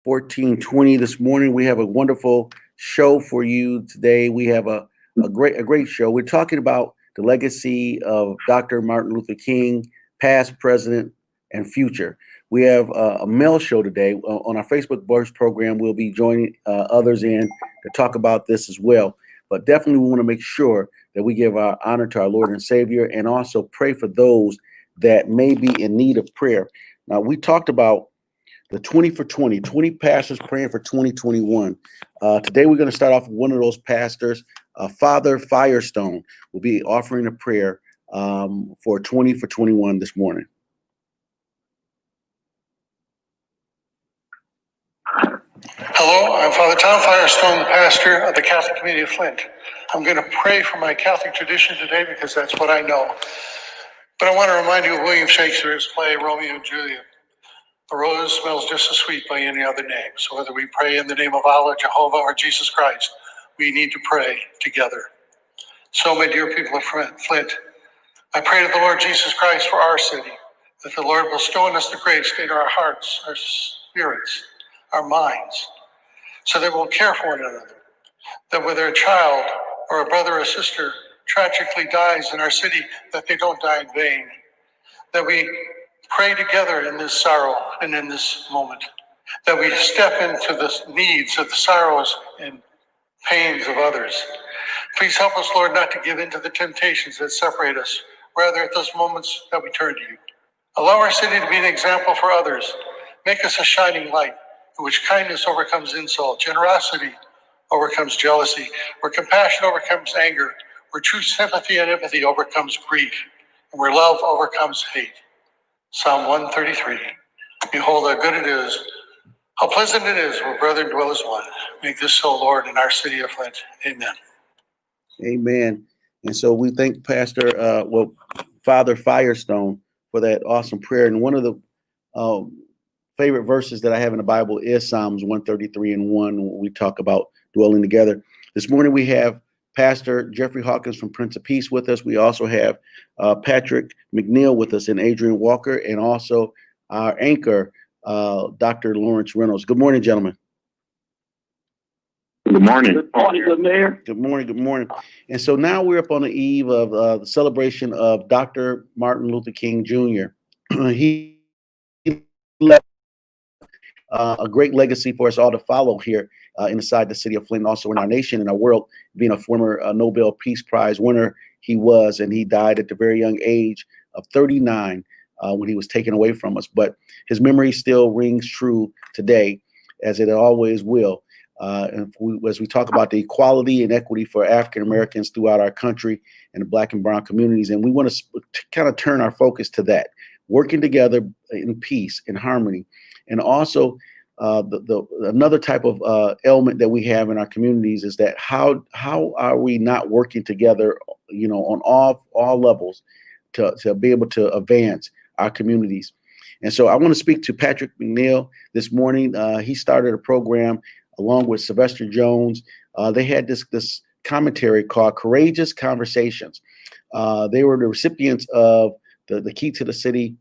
1420 this morning. We have a wonderful show for you today. We have a great show. We're talking about the legacy of Dr. Martin Luther King, past, present, and future. We have a mail show today on our Facebook Burst program. We'll be joining others in to talk about this as well. But definitely, we want to make sure that we give our honor to our Lord and Savior, and also pray for those that may be in need of prayer. Now, we talked about the 20 for 20, 20 pastors praying for 2021. Today, we're going to start off with one of those pastors, Father Firestone, will be offering a prayer for 20 for 21 this morning. Hello, I'm Father Tom Firestone, the pastor of the Catholic community of Flint. I'm going to pray for my Catholic tradition today because that's what I know. But I want to remind you of William Shakespeare's play, Romeo and Juliet. A rose smells just as sweet by any other name. So whether we pray in the name of Allah, Jehovah, or Jesus Christ, we need to pray together. So, my dear people of Flint, I pray to the Lord Jesus Christ for our city, that the Lord will bestow in us the grace to our hearts, our spirits, our minds, so that we'll care for one another. That whether a child or a brother or sister tragically dies in our city, that they don't die in vain. That we pray together in this sorrow and in this moment. That we step into the needs of the sorrows and pains of others. Please help us, Lord, not to give in to the temptations that separate us. Rather, at those moments that we turn to you. Allow our city to be an example for others. Make us a shining light in which kindness overcomes insult, generosity overcomes jealousy, where compassion overcomes anger, where true sympathy and empathy overcomes grief, and where love overcomes hate. Psalm 133. Behold how good it is, how pleasant it is where brethren dwell as one. Make this so, Lord, in our city of Flint. Amen. Amen. And so we thank Pastor, Father Firestone for that awesome prayer. And one of the favorite verses that I have in the Bible is Psalms 133 and 1, when we talk about dwelling together. This morning we have Pastor Jeffrey Hawkins from Prince of Peace with us. We also have Patrick McNeil with us and Adrian Walker, and also our anchor, Dr. Lawrence Reynolds. Good morning, gentlemen. Good morning. Good morning, good mayor. Good morning. Good morning. And so now we're up on the eve of the celebration of Dr. Martin Luther King Jr. He left a great legacy for us all to follow here inside the city of Flint, also in our nation and our world, being a former Nobel Peace Prize winner he was, and he died at the very young age of 39 when he was taken away from us. But his memory still rings true today, as it always will. As we talk about the equality and equity for African Americans throughout our country and the Black and Brown communities, and we want to kind of turn our focus to that, working together in peace and harmony, and also another type of element that we have in our communities is that how are we not working together, on all levels to be able to advance our communities. And so I want to speak to Patrick McNeil this morning. He started a program along with Sylvester Jones. They had this commentary called Courageous Conversations. They were the recipients of the Key to the City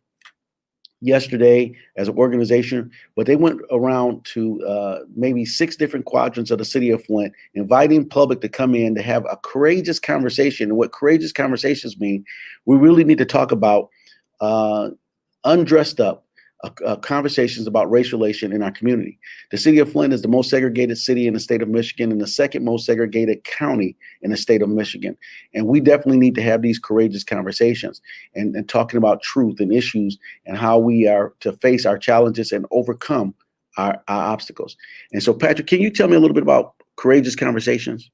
yesterday as an organization, but they went around to maybe 6 different quadrants of the city of Flint, inviting public to come in to have a courageous conversation. And what courageous conversations mean, we really need to talk about undressed up conversations about race relation in our community. The city of Flint is the most segregated city in the state of Michigan and the second most segregated county in the state of Michigan. And we definitely need to have these courageous conversations and talking about truth and issues and how we are to face our challenges and overcome our obstacles. And so, Patrick, can you tell me a little bit about courageous conversations?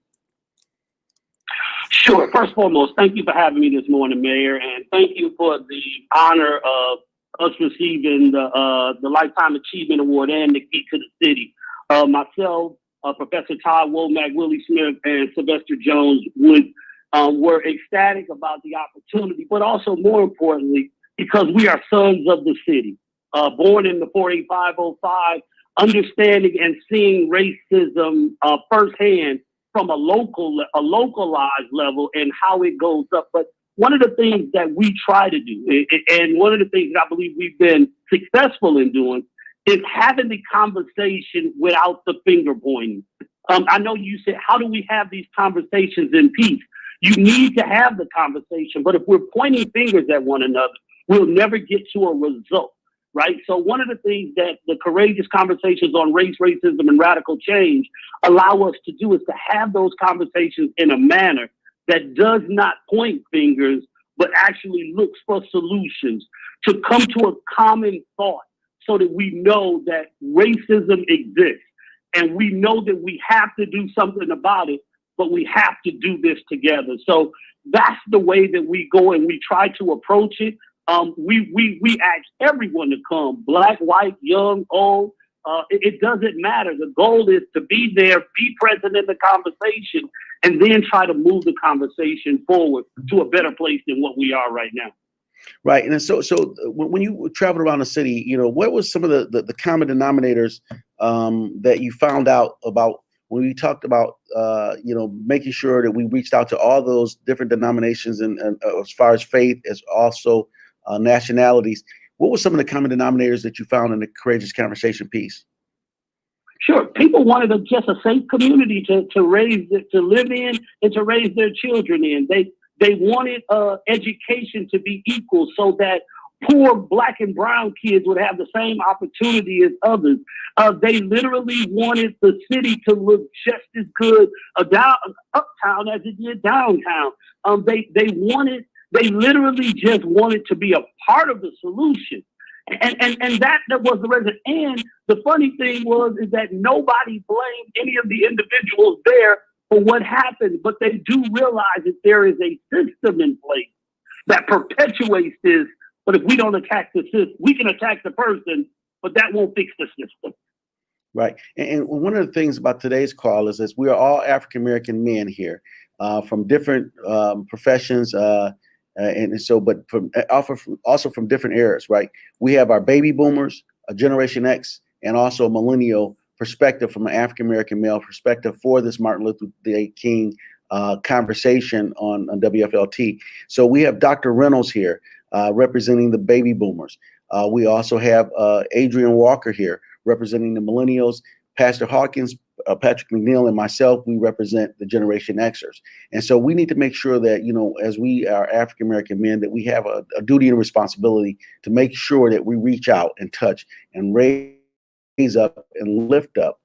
Sure. First and foremost, thank you for having me this morning, Mayor, and thank you for the honor of us receiving the Lifetime Achievement Award and the Key to the City. Myself, Professor Todd Womack, Willie Smith, and Sylvester Jones were ecstatic about the opportunity, but also more importantly, because we are sons of the city, born in the 48505, understanding and seeing racism firsthand from a localized level and how it goes up. But one of the things that we try to do, and one of the things that I believe we've been successful in doing, is having the conversation without the finger pointing. I know you said, how do we have these conversations in peace? You need to have the conversation, but if we're pointing fingers at one another, we'll never get to a result, right? So one of the things that the courageous conversations on race, racism, and radical change allow us to do is to have those conversations in a manner that does not point fingers, but actually looks for solutions, to come to a common thought so that we know that racism exists. And we know that we have to do something about it, but we have to do this together. So that's the way that we go and we try to approach it. We ask everyone to come, black, white, young, old. It doesn't matter. The goal is to be there, be present in the conversation, and then try to move the conversation forward to a better place than what we are right now. Right. And so when you traveled around the city, what was some of the common denominators that you found out about when we talked about, making sure that we reached out to all those different denominations and as far as faith, as also nationalities? What were some of the common denominators that you found in the Courageous Conversation piece? Sure. People wanted just a safe community to live in and to raise their children in. They wanted education to be equal so that poor black and brown kids would have the same opportunity as others. They literally wanted the city to look just as good uptown as it did downtown. They literally just wanted to be a part of the solution. And that was the reason. And the funny thing is that nobody blamed any of the individuals there for what happened, but they do realize that there is a system in place that perpetuates this. But if we don't attack the system, we can attack the person, but that won't fix the system. Right. And one of the things about today's call is we are all African-American men here from different professions. And so, but also from different eras, right? We have our baby boomers, a Generation X, and also a millennial perspective from an African-American male perspective for this Martin Luther King conversation on WFLT. So we have Dr. Reynolds here representing the baby boomers. We also have Adrian Walker here representing the millennials. Pastor Hawkins, Patrick McNeil, and myself, we represent the Generation Xers. And so we need to make sure that, as we are African-American men, that we have a duty and responsibility to make sure that we reach out and touch and raise up and lift up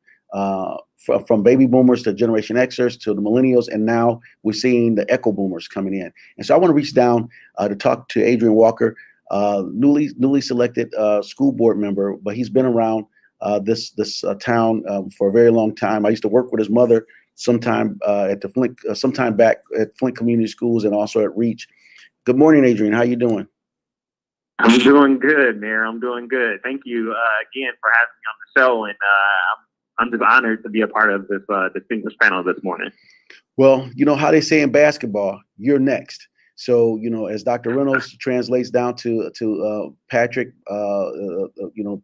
from baby boomers to Generation Xers to the millennials. And now we're seeing the echo boomers coming in. And so I want to reach down to talk to Adrian Walker, newly selected school board member, but he's been around this town for a very long time. I used to work with his mother sometime at the Flint, sometime back at Flint Community Schools and also at Reach. Good morning, Adrian. How you doing? I'm doing good, Mayor. I'm doing good. Thank you again for having me on the show, and I'm just honored to be a part of this distinguished panel this morning. Well, you know how they say in basketball, you're next. So, as Dr. Reynolds translates down to Patrick,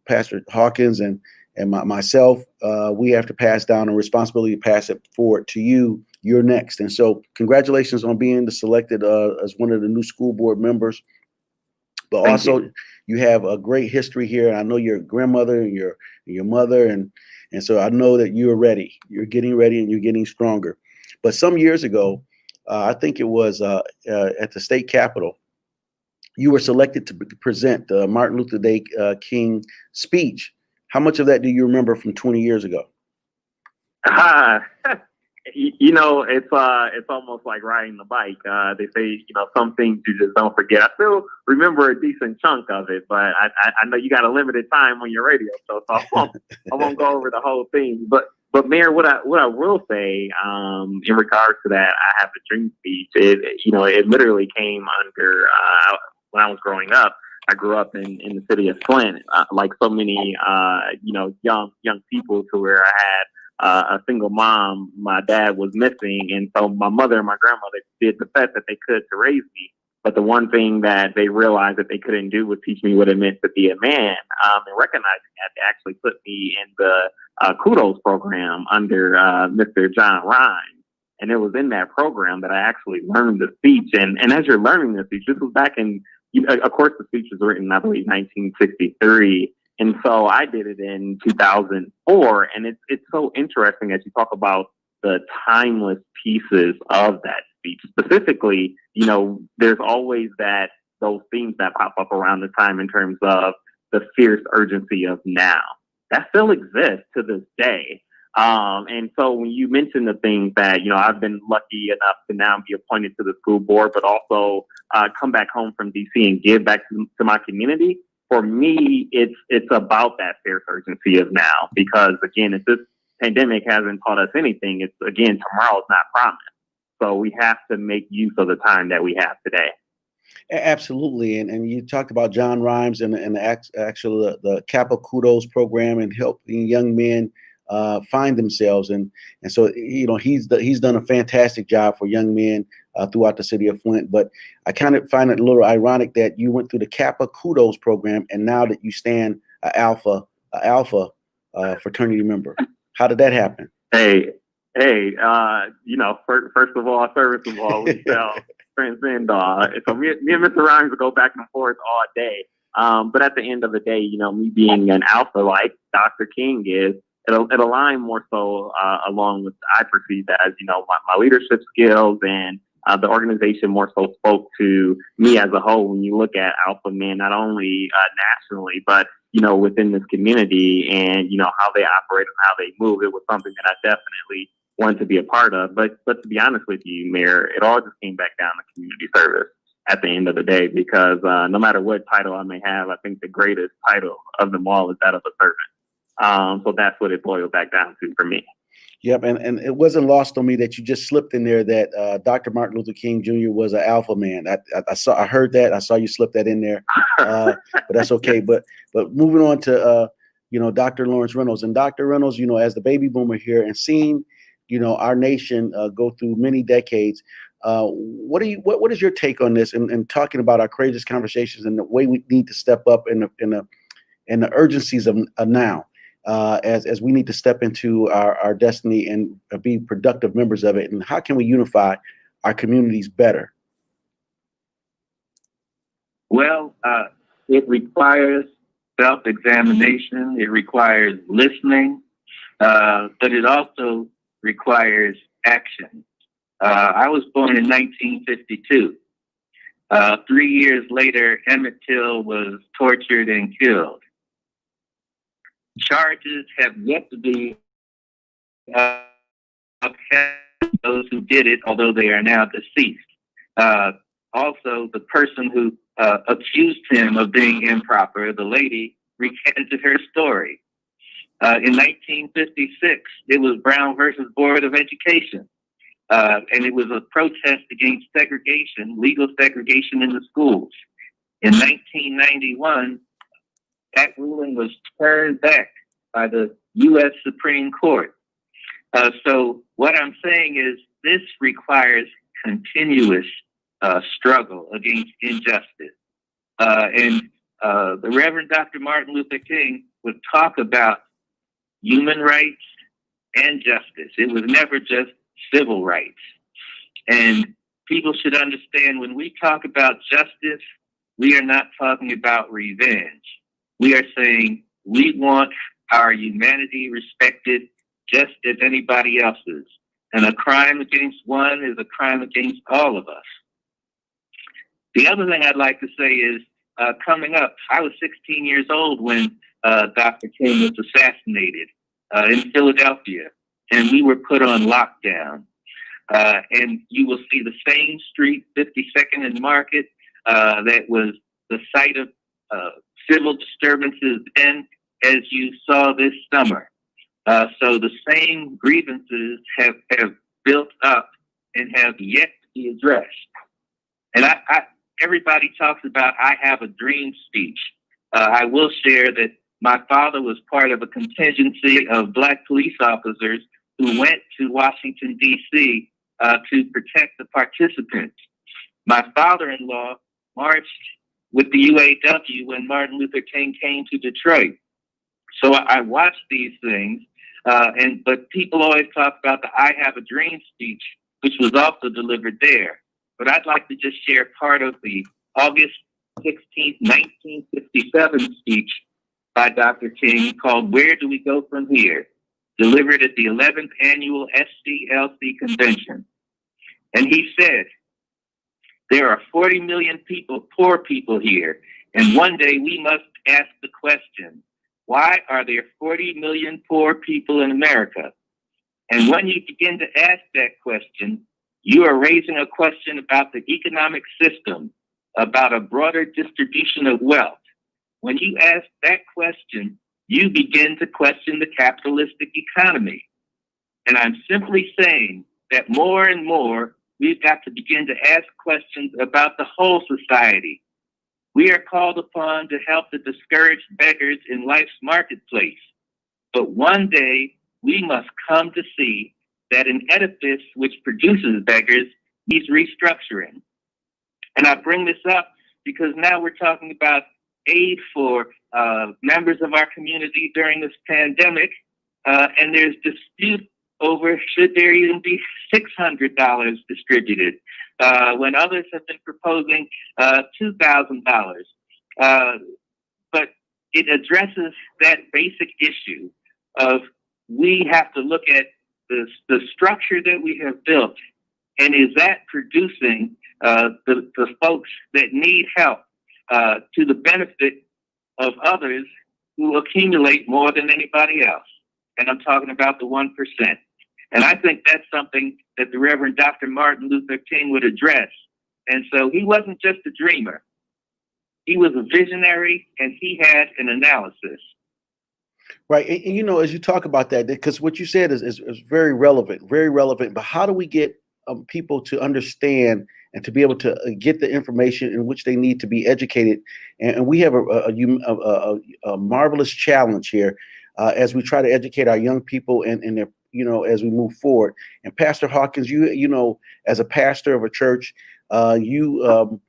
Pastor Hawkins and myself, we have to pass down a responsibility to pass it forward to you. You're next. And so congratulations on being selected as one of the new school board members. But Thank also you. You have a great history here. And I know your grandmother and your mother. And so I know that you're ready. You're getting ready and you're getting stronger. But some years ago, I think it was at the state capitol, you were selected to present the Martin Luther King speech. How much of that do you remember from 20 years ago? It's almost like riding the bike. They say, some things you just don't forget. I still remember a decent chunk of it, but I know you got a limited time on your radio, so I won't go over the whole thing. But Mayor, what I will say in regards to that, I have a dream speech. It literally came under when I was growing up. I grew up in the city of Flint, like so many young people, to where I had a single mom. My dad was missing, and so my mother and my grandmother did the best that they could to raise me. But the one thing that they realized that they couldn't do was teach me what it meant to be a man. And recognizing that, they actually put me in the Kudos program under Mr. John Rhimes. And it was in that program that I actually learned the speech. And as you're learning the speech, this was back in, of course, the speech was written, I believe, 1963. And so I did it in 2004. And it's so interesting as you talk about the timeless pieces of that speech. Specifically, there's always those themes that pop up around the time in terms of the fierce urgency of now. That still exists to this day. And so when you mention the things that, I've been lucky enough to now be appointed to the school board, but also come back home from DC and give back to my community. For me, it's about that fierce urgency of now, because again, if this pandemic hasn't taught us anything, it's again, tomorrow's not promised. So we have to make use of the time that we have today. Absolutely. And you talked about John Rhimes and the Kappa Kudos program and helping young men find themselves. And so, he's done a fantastic job for young men throughout the city of Flint. But I kind of find it a little ironic that you went through the Kappa Kudos program and now that you stand a Alpha fraternity member. How did that happen? Hey, first of all, service of all, we shall transcend. So me and Mr. Rhymes will go back and forth all day. But at the end of the day, me being an alpha like Dr. King is, it aligned more so along with, I perceive as, my leadership skills, and the organization more so spoke to me as a whole. When you look at alpha men, not only nationally, but within this community, and how they operate and how they move, it was something that I definitely wanted to be a part of. But to be honest with you, Mayor, it all just came back down to community service at the end of the day, because no matter what title I may have, I think the greatest title of them all is that of a servant. So that's what it boiled back down to for me. Yep, and it wasn't lost on me that you just slipped in there that Dr. Martin Luther King Jr. was an alpha man. I heard that. I saw you slip that in there, but that's okay. But moving on to Dr. Lawrence Reynolds, and Dr. Reynolds, as the baby boomer here and seeing our nation go through many decades. What is your take on this, and talking about our courageous conversations and the way we need to step up in the urgencies of now? As we need to step into our destiny and be productive members of it, and how can we unify our communities better? Well, it requires self-examination. It requires listening, but it also requires action. I was born in 1952. 3 years later, Emmett Till was tortured and killed. Charges have yet to be upheld, those who did it, although they are now deceased. Also, the person who accused him of being improper, the lady, recanted her story. In 1956, it was Brown versus Board of Education, and it was a protest against segregation, legal segregation in the schools. In 1991, that ruling was turned back by the U.S. Supreme Court. So what I'm saying is this requires continuous struggle against injustice. And the Reverend Dr. Martin Luther King would talk about human rights and justice. It was never just civil rights. And people should understand, when we talk about justice, we are not talking about revenge. We are saying we want our humanity respected just as anybody else's. And a crime against one is a crime against all of us. The other thing I'd like to say is, coming up, I was 16 years old when Dr. King was assassinated in Philadelphia, and we were put on lockdown. And you will see the same street, 52nd and Market, that was the site of civil disturbances then as you saw this summer. So the same grievances have built up and have yet to be addressed. And everybody talks about I have a dream speech. I will share that my father was part of a contingency of Black police officers who went to Washington, D.C. To protect the participants. My father-in-law marched with the UAW when Martin Luther King came to Detroit. So I watched these things, but people always talk about the I Have a Dream speech, which was also delivered there. But I'd like to just share part of the August 16th, 1957 speech by Dr. King called Where Do We Go From Here?, delivered at the 11th Annual SCLC Convention. And he said, there are 40 million people, poor people here, and one day we must ask the question, why are there 40 million poor people in America? And when you begin to ask that question, you are raising a question about the economic system, about a broader distribution of wealth. When you ask that question, you begin to question the capitalistic economy. And I'm simply saying that more and more, we've got to begin to ask questions about the whole society. We are called upon to help the discouraged beggars in life's marketplace. But one day, we must come to see that an edifice which produces beggars needs restructuring. And I bring this up because now we're talking about aid for members of our community during this pandemic, and there's dispute over should there even be $600 distributed, when others have been proposing $2,000. But it addresses that basic issue of we have to look at the structure that we have built, and is that producing the folks that need help to the benefit of others who accumulate more than anybody else. And I'm talking about the 1%. And I think that's something that the Reverend Dr. Martin Luther King would address. And so he wasn't just a dreamer. He was a visionary, and he had an analysis. Right. And, you know, as you talk about that, because what you said is very relevant, very relevant. But how do we get people to understand and to be able to get the information in which they need to be educated? And we have a marvelous challenge here as we try to educate our young people and their, you know, as we move forward. And Pastor Hawkins, you know, as a pastor of a church, you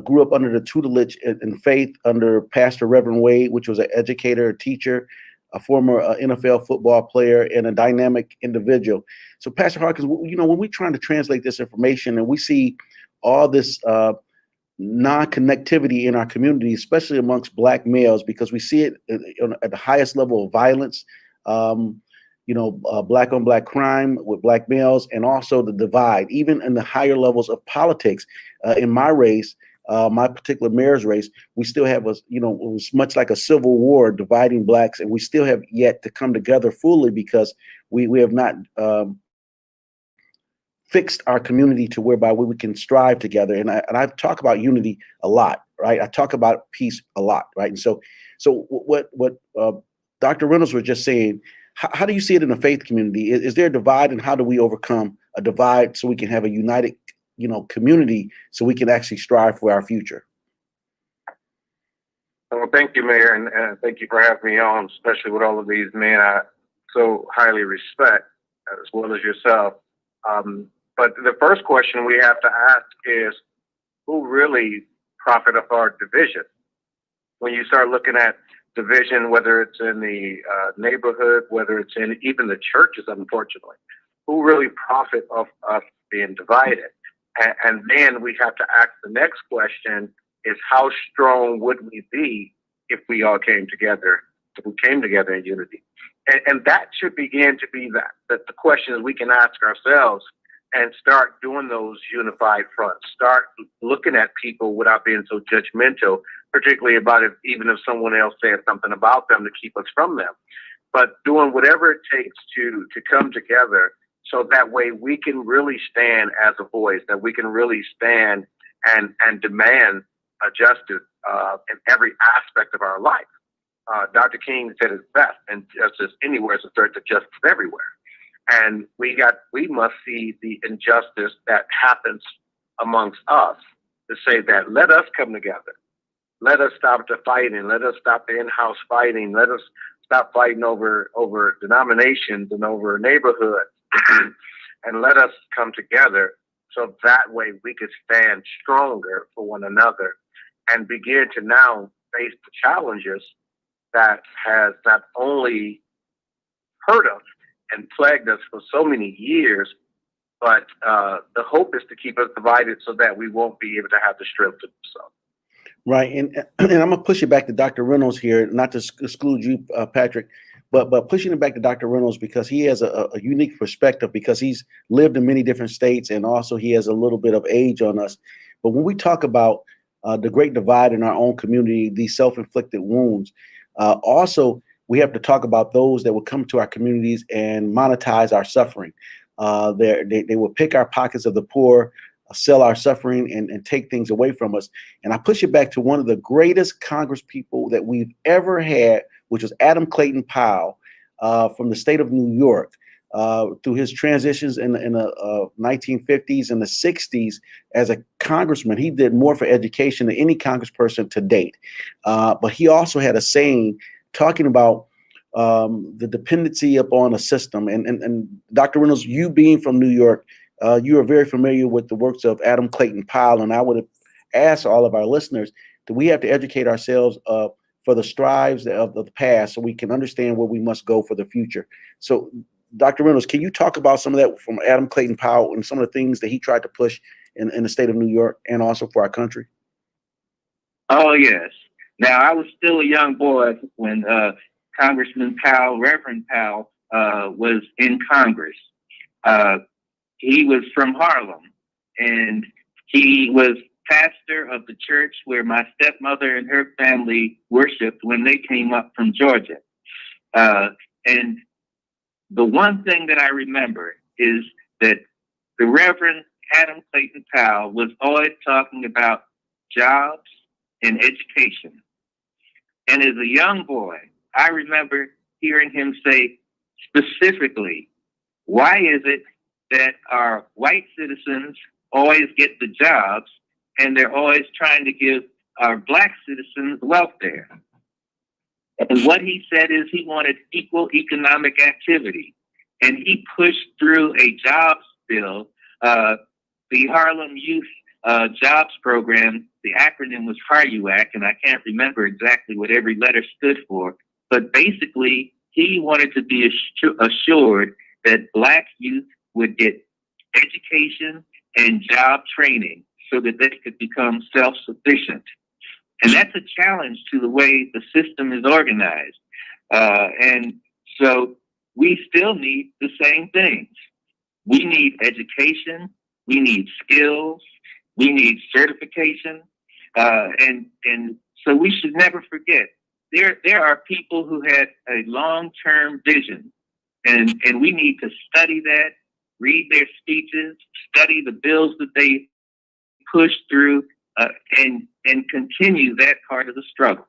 grew up under the tutelage in faith under Pastor Reverend Wade, which was an educator, a teacher, a former NFL football player, and a dynamic individual. So, Pastor Hawkins, you know, when we're trying to translate this information and we see all this non-connectivity in our community, especially amongst Black males, because we see it at the highest level of violence, you know, Black on Black crime with Black males, and also the divide, even in the higher levels of politics. In my race, my particular mayor's race, we still have it was much like a civil war dividing Blacks, and we still have yet to come together fully because we have not fixed our community to whereby we can strive together. And I talk about unity a lot, right? I talk about peace a lot, right? And so what Dr. Reynolds was just saying, how do you see it in the faith community? Is there a divide, and how do we overcome a divide so we can have a united, you know, community, so we can actually strive for our future? Well, thank you, Mayor, and thank you for having me on, especially with all of these men I so highly respect, as well as yourself. But the first question we have to ask is, who really profit of our division? When you start looking at division, whether it's in the neighborhood, whether it's in even the churches, unfortunately, who really profit of us being divided? And then we have to ask the next question is, how strong would we be if we all came together, if we came together in unity? And that should begin to be that the questions we can ask ourselves and start doing those unified fronts, start looking at people without being so judgmental, particularly about it, even if someone else says something about them to keep us from them, but doing whatever it takes to come together so that way we can really stand as a voice, that we can really stand and demand justice in every aspect of our life. Dr. King said it best, and justice anywhere is a threat to justice everywhere. And we must see the injustice that happens amongst us to say that let us come together. Let us stop the fighting. Let us stop the in-house fighting. Let us stop fighting over denominations and over neighborhoods. And let us come together so that way we could stand stronger for one another and begin to now face the challenges that has not only hurt us and plagued us for so many years, but the hope is to keep us divided so that we won't be able to have the strength to do so. Right, and I'm gonna push it back to Dr. Reynolds here, not to exclude you, Patrick, but pushing it back to Dr. Reynolds because he has a unique perspective because he's lived in many different states and also he has a little bit of age on us. But when we talk about the great divide in our own community, these self-inflicted wounds, also we have to talk about those that will come to our communities and monetize our suffering. They will pick our pockets of the poor, sell our suffering, and take things away from us. And I push it back to one of the greatest Congress people that we've ever had, which was Adam Clayton Powell from the state of New York. Through his transitions in the 1950s and the 60s as a congressman, he did more for education than any congressperson to date. But he also had a saying talking about the dependency upon a system. And Dr. Reynolds, you being from New York, you are very familiar with the works of Adam Clayton Powell, and I would ask all of our listeners that we have to educate ourselves for the strives of the past so we can understand where we must go for the future. So, Dr. Reynolds, can you talk about some of that from Adam Clayton Powell and some of the things that he tried to push in the state of New York and also for our country? Oh, yes. Now, I was still a young boy when Congressman Powell, Reverend Powell, was in Congress. He was from Harlem, and he was pastor of the church where my stepmother and her family worshiped when they came up from Georgia. And the one thing that I remember is that the Reverend Adam Clayton Powell was always talking about jobs and education. And as a young boy, I remember hearing him say specifically, why is it that our white citizens always get the jobs and they're always trying to give our black citizens welfare? And what he said is he wanted equal economic activity. And he pushed through a jobs bill, the Harlem Youth Jobs Program. The acronym was HARUAC, and I can't remember exactly what every letter stood for. But basically, he wanted to be assured that black youth would get education and job training so that they could become self-sufficient. And that's a challenge to the way the system is organized. And so we still need the same things. We need education, we need skills, we need certification. And so we should never forget, there are people who had a long-term vision, and we need to study that, read their speeches, study the bills that they pushed through, and continue that part of the struggle.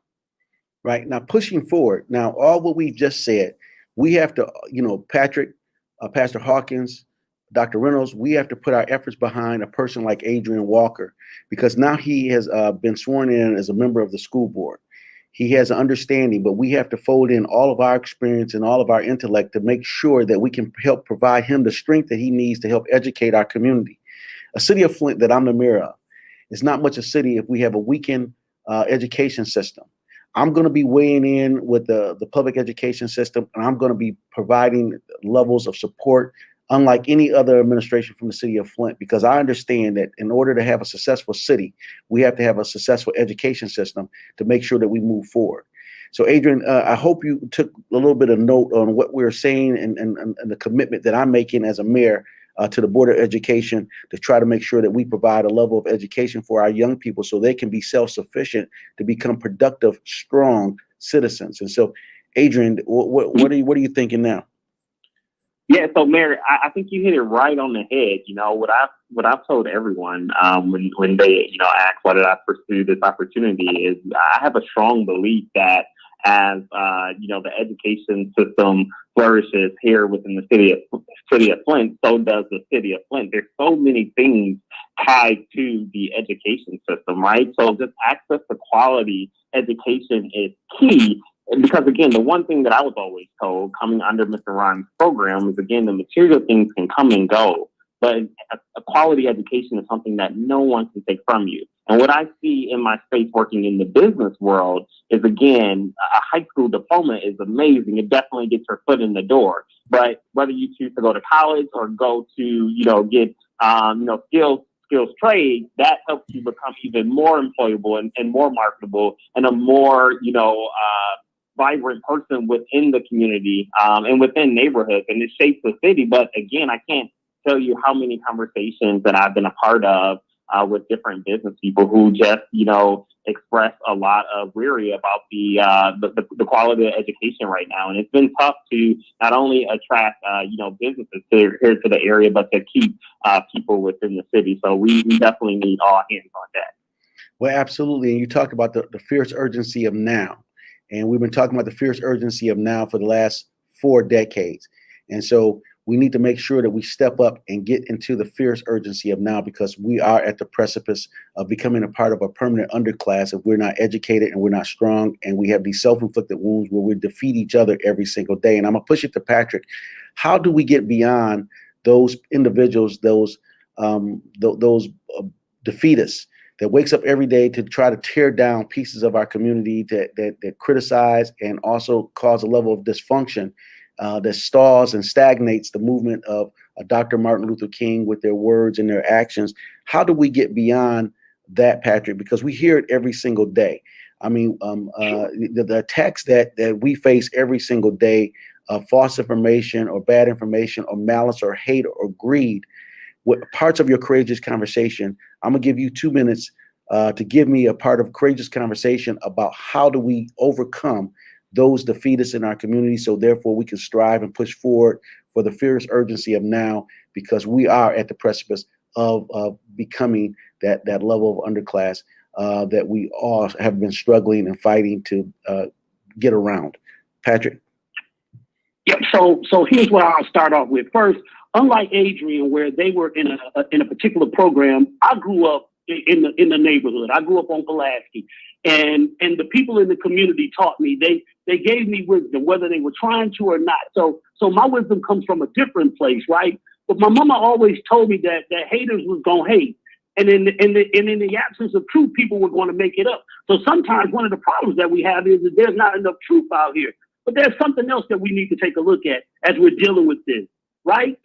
Right. Now, pushing forward, now, all what we've just said, we have to, Patrick, Pastor Hawkins, Dr. Reynolds, we have to put our efforts behind a person like Adrian Walker, because now he has been sworn in as a member of the school board. He has an understanding, but we have to fold in all of our experience and all of our intellect to make sure that we can help provide him the strength that he needs to help educate our community. A city of Flint that I'm the mayor of is not much a city if we have a weakened education system. I'm going to be weighing in with the public education system, and I'm going to be providing levels of support unlike any other administration from the city of Flint, because I understand that in order to have a successful city, we have to have a successful education system to make sure that we move forward. So, Adrian, I hope you took a little bit of note on what we're saying and the commitment that I'm making as a mayor to the Board of Education to try to make sure that we provide a level of education for our young people so they can be self-sufficient to become productive, strong citizens. And so, Adrian, what are you thinking now? Yeah, so Mary, I think you hit it right on the head. What I've told everyone when they ask why did I pursue this opportunity is I have a strong belief that as the education system flourishes here within the city of Flint, so does the city of Flint. There's so many things tied to the education system, right? So just access to quality education is key. Because, again, the one thing that I was always told coming under Mr. Ryan's program is, again, the material things can come and go, but a quality education is something that no one can take from you. And what I see in my space working in the business world is, again, a high school diploma is amazing. It definitely gets your foot in the door. But whether you choose to go to college or go to, get, skills skills trade, that helps you become even more employable and more marketable and a more, vibrant person within the community and within neighborhoods, and it shapes the city. But again, I can't tell you how many conversations that I've been a part of with different business people who just, express a lot of worry about the quality of education right now. And it's been tough to not only attract, businesses here to the area, but to keep people within the city. So we definitely need all hands on deck. Well, absolutely. And you talk about the fierce urgency of now. And we've been talking about the fierce urgency of now for the last 4 decades. And so we need to make sure that we step up and get into the fierce urgency of now, because we are at the precipice of becoming a part of a permanent underclass if we're not educated and we're not strong, and we have these self-inflicted wounds where we defeat each other every single day. And I'm gonna push it to Patrick. How do we get beyond those individuals, those defeatists that wakes up every day to try to tear down pieces of our community, that criticize and also cause a level of dysfunction that stalls and stagnates the movement of Dr. Martin Luther King with their words and their actions? How do we get beyond that, Patrick? Because we hear it every single day. I mean, the attacks that we face every single day of false information or bad information or malice or hate or greed. What parts of your courageous conversation? I'm gonna give you 2 minutes to give me a part of courageous conversation about how do we overcome those defeatists in our community, so therefore we can strive and push forward for the fierce urgency of now, because we are at the precipice of becoming that level of underclass that we all have been struggling and fighting to get around. Patrick? Yep. So here's what I'll start off with. First, unlike Adrian, where they were in a particular program, I grew up in the neighborhood. I grew up on Pulaski, and the people in the community taught me. They gave me wisdom, whether they were trying to or not. So my wisdom comes from a different place, right? But my mama always told me that haters was gonna hate, and in the absence of truth, people were going to make it up. So sometimes one of the problems that we have is that there's not enough truth out here. But there's something else that we need to take a look at as we're dealing with this, right?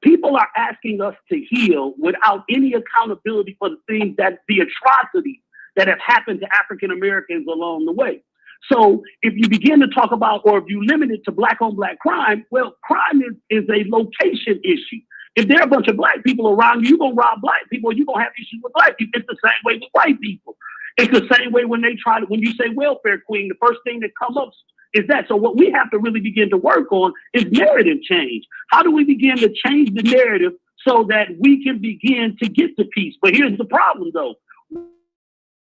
People are asking us to heal without any accountability for the atrocities that have happened to African Americans along the way. So if you begin to talk about, or if you limit it to black on black crime, well, crime is a location issue. If there are a bunch of black people around you, you're going to rob black people, or you're going to have issues with black people. It's the same way with white people. It's the same way when you say welfare queen, the first thing that comes up is that. So what we have to really begin to work on is narrative change. How do we begin to change the narrative so that we can begin to get to peace? But here's the problem, though.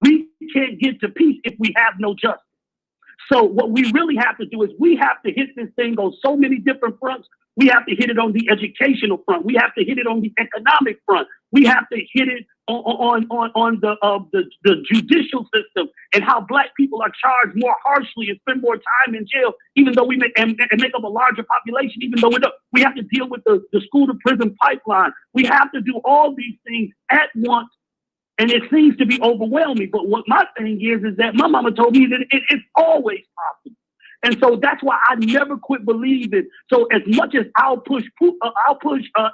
We can't get to peace if we have no justice. So what we really have to do is we have to hit this thing on so many different fronts. We have to hit it on the educational front. We have to hit it on the economic front. We have to hit it on the judicial system, and how black people are charged more harshly and spend more time in jail, even though we make up a larger population, even though we have to deal with the school to prison pipeline. We have to do all these things at once, and it seems to be overwhelming. But what my thing is that my mama told me that it's always possible. And so that's why I never quit believing. So as much as I'll push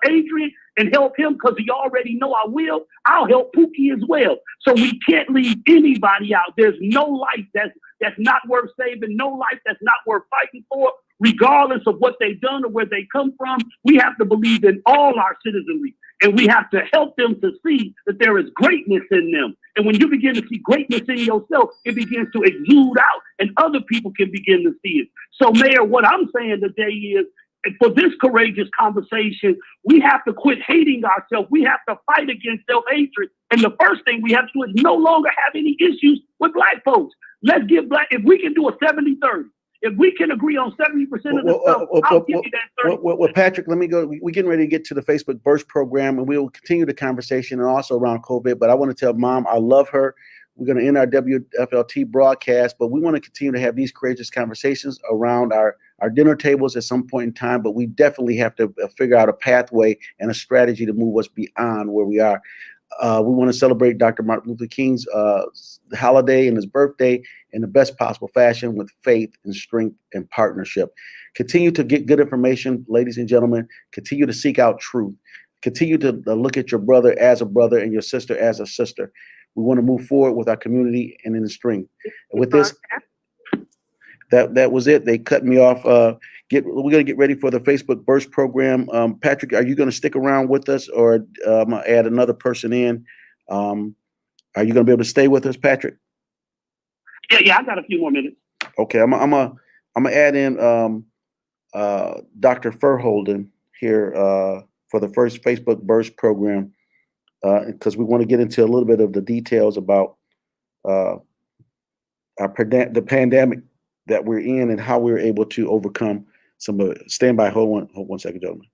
Adrian and help him, because he already know I will, I'll help Pookie as well. So we can't leave anybody out. There's no life that's not worth saving, no life that's not worth fighting for, regardless of what they've done or where they come from. We have to believe in all our citizenry, and we have to help them to see that there is greatness in them. And when you begin to see greatness in yourself, it begins to exude out, and other people can begin to see it. So, Mayor, what I'm saying today is, for this courageous conversation, we have to quit hating ourselves. We have to fight against self-hatred. And the first thing we have to do is no longer have any issues with black folks. Let's give black, if we can do a 70-30, if we can agree on 70% of the stuff, I'll give you that 30%. Well, Patrick, let me go. We're getting ready to get to the Facebook Burst program, and we'll continue the conversation and also around COVID. But I want to tell Mom I love her. We're going to end our WFLT broadcast, but we want to continue to have these courageous conversations around our dinner tables at some point in time. But we definitely have to figure out a pathway and a strategy to move us beyond where we are. We want to celebrate Dr. Martin Luther King's holiday and his birthday in the best possible fashion, with faith and strength and partnership. Continue to get good information, ladies and gentlemen. Continue to seek out truth. continue to look at your brother as a brother and your sister as a sister. We want to move forward with our community and in strength. And with this, that was it. They cut me off. We're going to get ready for the Facebook Burst program. Patrick, are you going to stick around with us, or I'm going to add another person in? Are you going to be able to stay with us, Patrick? Yeah, I got a few more minutes. Okay, I'm gonna add in Dr. Furholden here for the first Facebook Burst program because we want to get into a little bit of the details about the pandemic that we're in and how we're able to overcome some of it. Stand by. Hold one second, gentlemen.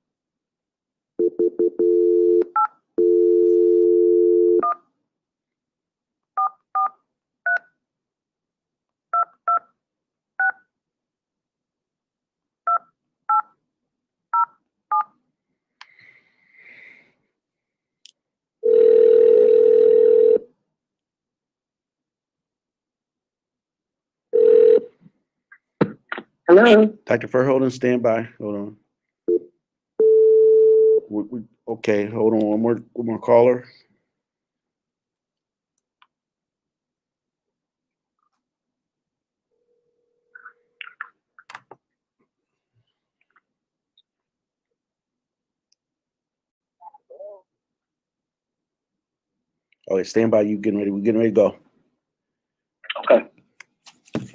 Hello. Dr. Furholden, stand by. Hold on. Okay, hold on. One more caller. Okay, stand by. We're getting ready to go. Okay.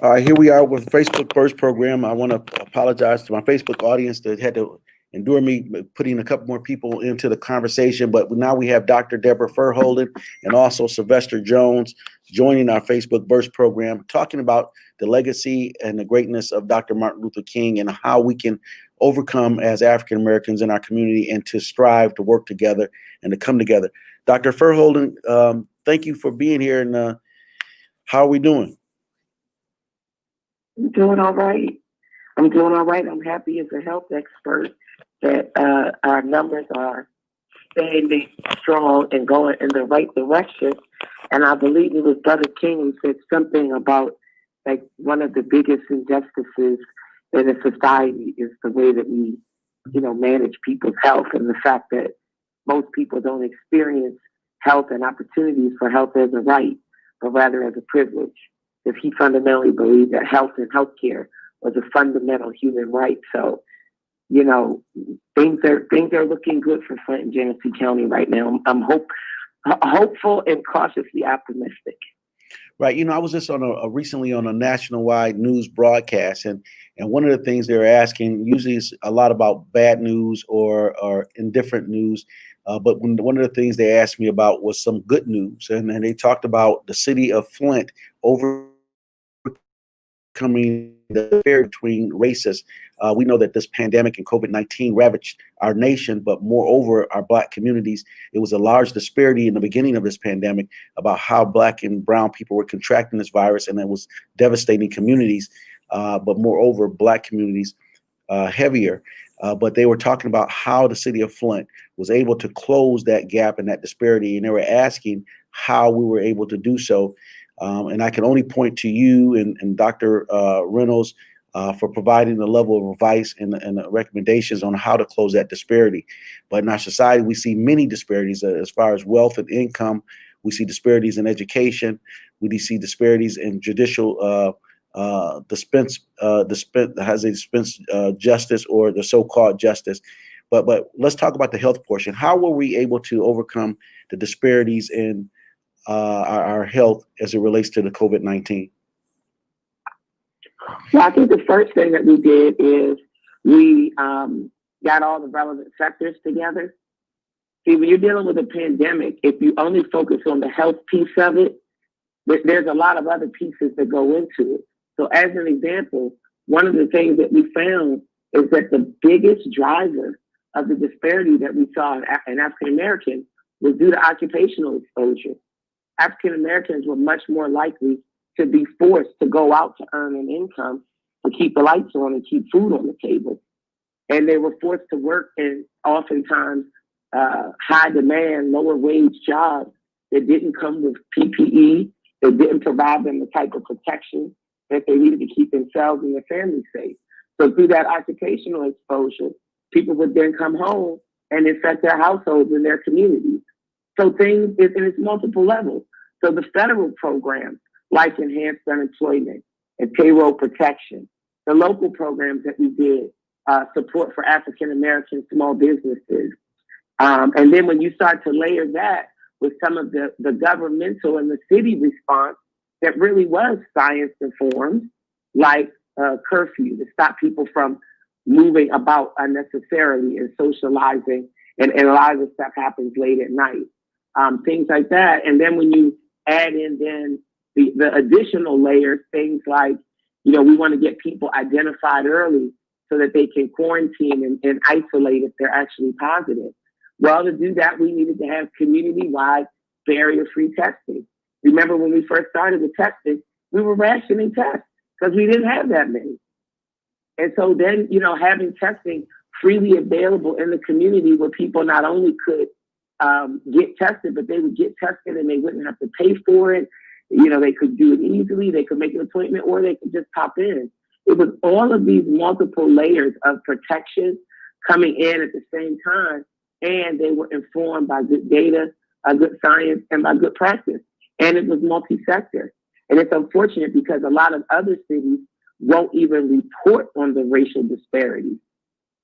All right, here we are with the Facebook Burst program. I want to apologize to my Facebook audience that had to endure me putting a couple more people into the conversation, but now we have Dr. Deborah Furholden and also Sylvester Jones joining our Facebook Burst program, talking about the legacy and the greatness of Dr. Martin Luther King and how we can overcome as African Americans in our community and to strive to work together and to come together. Dr. Furholden, thank you for being here, and how are we doing? I'm doing all right. I'm happy as a health expert that our numbers are standing strong and going in the right direction. And I believe it was Brother King who said something about like one of the biggest injustices in a society is the way that we, manage people's health, and the fact that most people don't experience health and opportunities for health as a right, but rather as a privilege. If he fundamentally believed that health and healthcare was a fundamental human right. So, things are looking good for Flint and Genesee County right now. I'm hopeful and cautiously optimistic. Right. I was just recently on a national-wide news broadcast, and one of the things they're asking usually is a lot about bad news or indifferent news. But one of the things they asked me about was some good news, and they talked about the city of Flint overcoming the disparity between races. We know that this pandemic and COVID-19 ravaged our nation, but moreover, our Black communities. It was a large disparity in the beginning of this pandemic about how Black and brown people were contracting this virus, and it was devastating communities, but moreover, Black communities heavier. But they were talking about how the city of Flint was able to close that gap and that disparity, and they were asking how we were able to do so. And I can only point to you and Dr. Reynolds for providing the level of advice and the recommendations on how to close that disparity. But in our society, we see many disparities as far as wealth and income. We see disparities in education. We see disparities in judicial dispense justice, or the so-called justice. But let's talk about the health portion. How were we able to overcome the disparities in our health as it relates to the COVID-19? Well, I think the first thing that we did is we got all the relevant sectors together. See, when you're dealing with a pandemic, if you only focus on the health piece of it, there's a lot of other pieces that go into it. So as an example, one of the things that we found is that the biggest driver of the disparity that we saw in African Americans was due to occupational exposure. African Americans were much more likely to be forced to go out to earn an income to keep the lights on and keep food on the table. And they were forced to work in oftentimes high demand, lower wage jobs that didn't come with PPE, that didn't provide them the type of protection that they needed to keep themselves and their families safe. So through that occupational exposure, people would then come home and affect their households and their communities. So and it's multiple levels. So the federal programs like enhanced unemployment and payroll protection, the local programs that we did, support for African American small businesses. And then when you start to layer that with some of the governmental and the city response that really was science informed, like curfew to stop people from moving about unnecessarily and socializing, and a lot of the stuff happens late at night, things like that. And then when you add in then the additional layers, things like, we want to get people identified early so that they can quarantine and isolate if they're actually positive. Well, to do that, we needed to have community-wide barrier-free testing. Remember when we first started the testing, we were rationing tests because we didn't have that many. And so then, having testing freely available in the community where people not only could get tested, but they would get tested and they wouldn't have to pay for it. They could do it easily. They could make an appointment or they could just pop in. It was all of these multiple layers of protection coming in at the same time. And they were informed by good data, good science, and by good practice. And it was multi-sector. And it's unfortunate because a lot of other cities won't even report on the racial disparities.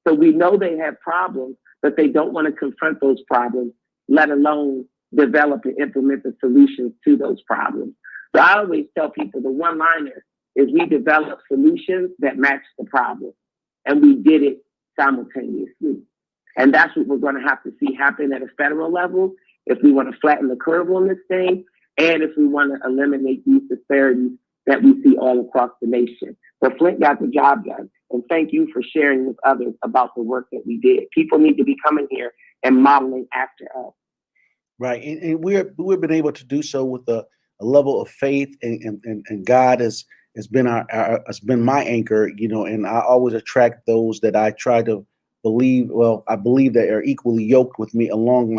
So we know they have problems, but they don't want to confront those problems, let alone develop and implement the solutions to those problems. So I always tell people the one-liner is we develop solutions that match the problem. And we did it simultaneously. And that's what we're going to have to see happen at a federal level if we want to flatten the curve on this thing and if we want to eliminate these disparities that we see all across the nation. But Flint got the job done. And thank you for sharing with others about the work that we did. People need to be coming here and modeling after us. Right. And we've been able to do so with a level of faith, and God has been has been my anchor, and I always attract those that I try to I believe that are equally yoked with me along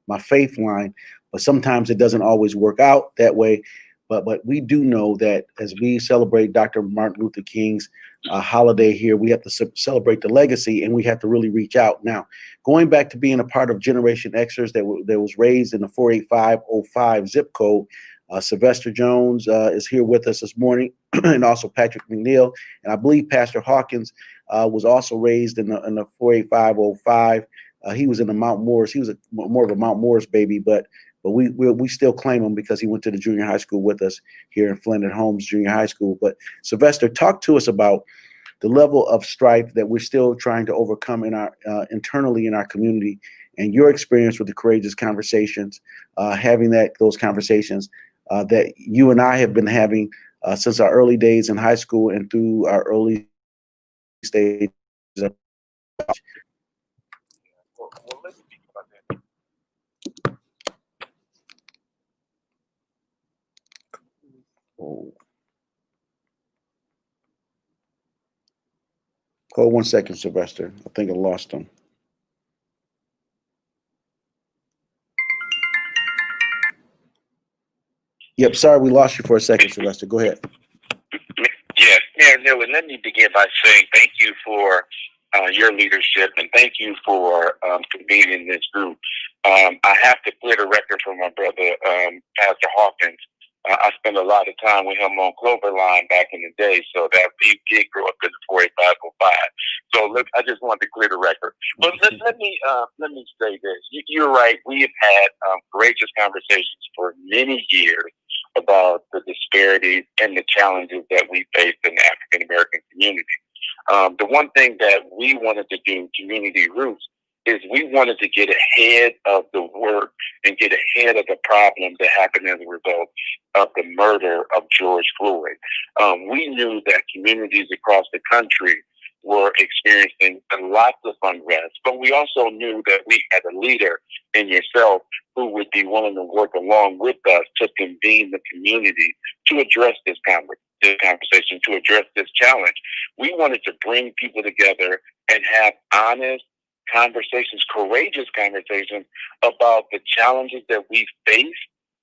my faith line, but sometimes it doesn't always work out that way. But we do know that as we celebrate Dr. Martin Luther King's holiday here, we have to celebrate the legacy, and we have to really reach out. Now, going back to being a part of Generation Xers that was raised in the 48505 zip code, Sylvester Jones is here with us this morning, and also Patrick McNeil, and I believe Pastor Hawkins was also raised in the 48505. He was in the Mount Morris. He was more of a Mount Morris baby, but we still claim him because he went to the junior high school with us here in Flint at Holmes Junior High School. But Sylvester, talk to us about the level of strife that we're still trying to overcome in our internally in our community, and your experience with the courageous conversations, having those conversations that you and I have been having since our early days in high school and through our early stages. Oh. Hold 1 second, Sylvester. I think I lost him. Yep, sorry we lost you for a second, Sylvester. Go ahead. Yes, Mayor Neeley, let me begin by saying thank you for your leadership and thank you for convening this group. I have to clear the record for my brother, Pastor Hawkins. I spent a lot of time with him on Cloverline back in the day, so that he did grow up in the 48505. So I just wanted to clear the record. But let me say this. You're right. We have had courageous conversations for many years about the disparities and the challenges that we face in the African American community. The one thing that we wanted to do, Community Roots, is we wanted to get ahead of the work and get ahead of the problem that happened as a result of the murder of George Floyd. We knew that communities across the country were experiencing lots of unrest, but we also knew that we had a leader in yourself who would be willing to work along with us to convene the community to address this conversation, to address this challenge. We wanted to bring people together and have honest conversations, courageous conversations about the challenges that we face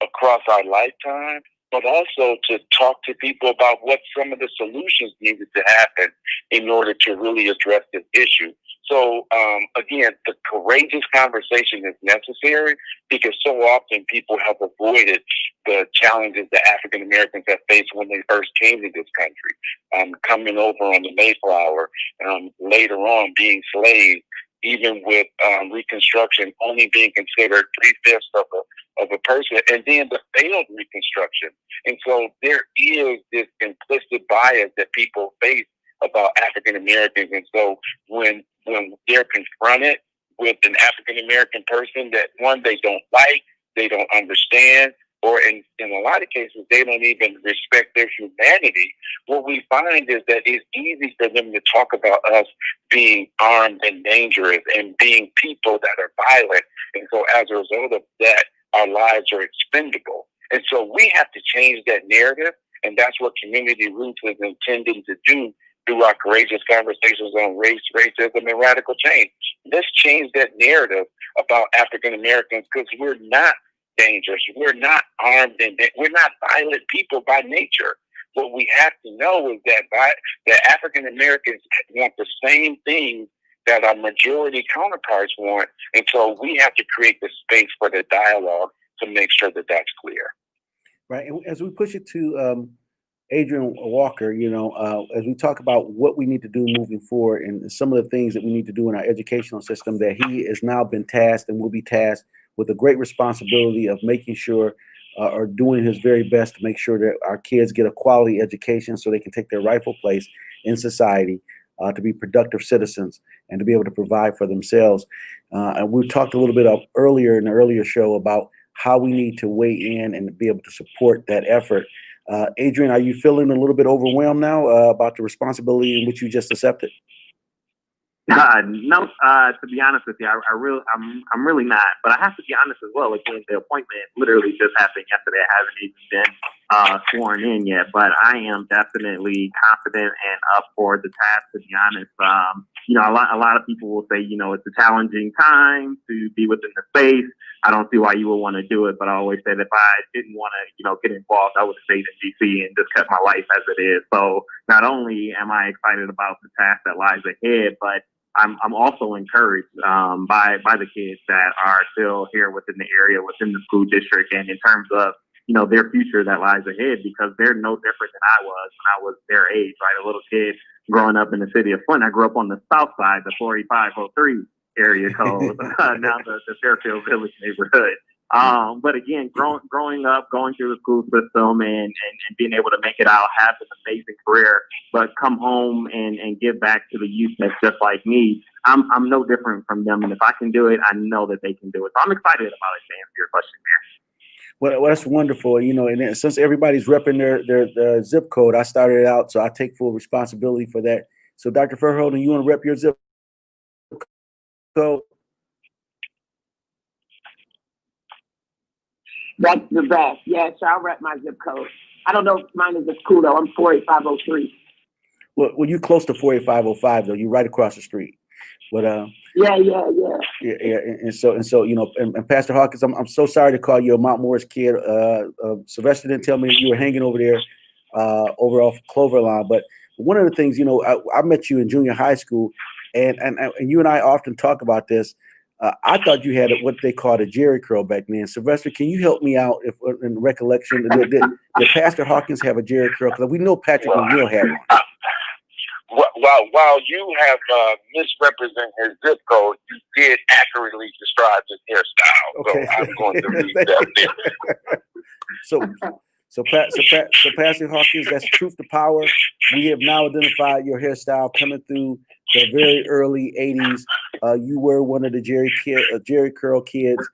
across our lifetime, but also to talk to people about what some of the solutions needed to happen in order to really address this issue. So, again, the courageous conversation is necessary because so often people have avoided the challenges that African Americans have faced when they first came to this country, coming over on the Mayflower, later on being slaves, even with Reconstruction only being considered 3/5 of a person, and then the failed Reconstruction. And so there is this implicit bias that people face about African Americans. And so when they're confronted with an African American person that, one, they don't like, they don't understand, or in a lot of cases, they don't even respect their humanity, what we find is that it's easy for them to talk about us being armed and dangerous and being people that are violent. And so as a result of that, our lives are expendable. And so we have to change that narrative. And that's what Community Roots is intending to do through our courageous conversations on race, racism, and radical change. Let's change that narrative about African Americans, because we're not dangerous. We're not armed, and we're not violent people by nature. What we have to know is that African Americans want the same things that our majority counterparts want. And so we have to create the space for the dialogue to make sure that that's clear. Right. And as we push it to Adrian Walker, as we talk about what we need to do moving forward and some of the things that we need to do in our educational system, that he has now been tasked and will be tasked with a great responsibility of making sure or doing his very best to make sure that our kids get a quality education so they can take their rightful place in society, to be productive citizens and to be able to provide for themselves. And we talked a little bit earlier in the earlier show about how we need to weigh in and be able to support that effort. Adrian, are you feeling a little bit overwhelmed now about the responsibility in which you just accepted? No, to be honest with you, I'm really not. But I have to be honest as well. Again, the appointment literally just happened yesterday. I haven't even been sworn in yet, but I am definitely confident and up for the task. To be honest, a lot of people will say, it's a challenging time to be within the space. I don't see why you would want to do it, but I always said if I didn't want to, get involved, I would have stayed in DC and just kept my life as it is. So not only am I excited about the task that lies ahead, but I'm also encouraged by the kids that are still here within the area, within the school district, and in terms of their future that lies ahead, because they're no different than I was when I was their age, right? A little kid growing up in the city of Flint. I grew up on the south side, the 48503 area code, now the Fairfield Village neighborhood. But again, growing up, going through the school system and being able to make it out, have an amazing career, but come home and give back to the youth that's just like me, I'm no different from them. And if I can do it, I know that they can do it. So I'm excited about it, to answer your question there. Well, that's wonderful. And since everybody's repping their zip code, I started out, so I take full responsibility for that. So Dr. Verholden, you want to rep your zip code? That's the best. Yes, I'll rep my zip code. I don't know if mine is as cool though. I'm 48503. Well, you're close to 48505 though. You're right across the street. But Yeah. And so and Pastor Hawkins, I'm so sorry to call you a Mount Morris kid. Sylvester didn't tell me that you were hanging over there, over off Cloverline. But one of the things, I met you in junior high school, and you and I often talk about this. I thought you had what they called a Jerry curl back then. Sylvester, can you help me out if in recollection? Did Pastor Hawkins have a Jerry curl? Because we know Patrick McNeil had one. While you have misrepresented his zip code, you did accurately describe his hairstyle. Okay. So I'm going to leave that there. So Pastor Hawkins, that's truth to power. We have now identified your hairstyle coming through the very early 80s. You were one of the Jerry curl kids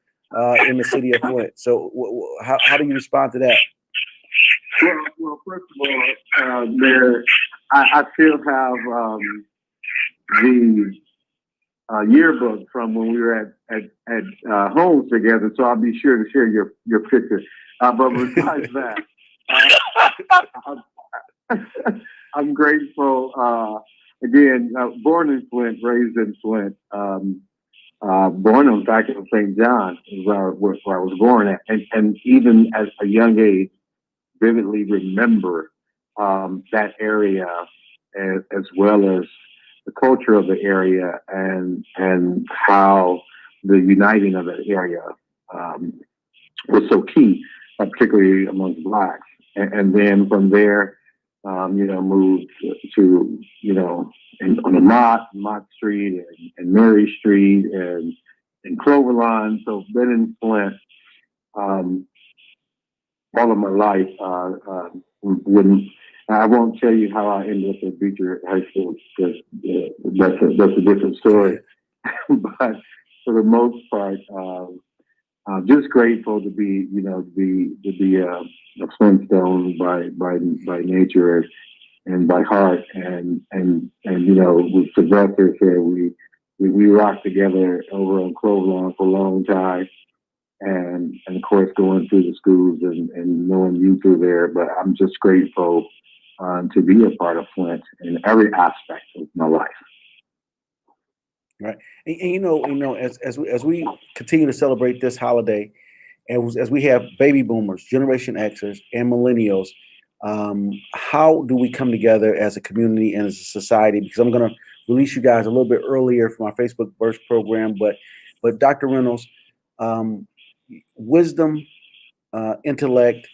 in the city of Flint. So how do you respond to that? Well, first of all, Mayor, I still have the yearbook from when we were at home together, so I'll be sure to share your picture. But besides that, I'm grateful. Again, born in Flint, raised in Flint. Born in fact in St. John, where I was born at, and even at a young age, vividly remember that area as well as culture of the area and how the uniting of that area was so key, particularly amongst blacks. And then from there, moved to, on the Mott Street and Mary Street and Clover Lawn. So been in Flint all of my life. I won't tell you how I ended up at Beecher High School because that's a different story. But for the most part, I'm just grateful to be a Flintstone by nature and by heart, and with Sylvester here, we rocked together over on Clover Lawn for a long time, and of course going through the schools and knowing you through there. But I'm just grateful to be a part of Flint in every aspect of my life. Right, and as we continue to celebrate this holiday, and as we have baby boomers, Generation Xers, and millennials, how do we come together as a community and as a society? Because I'm going to release you guys a little bit earlier from our Facebook Burst program, but Dr. Reynolds, wisdom, intellect,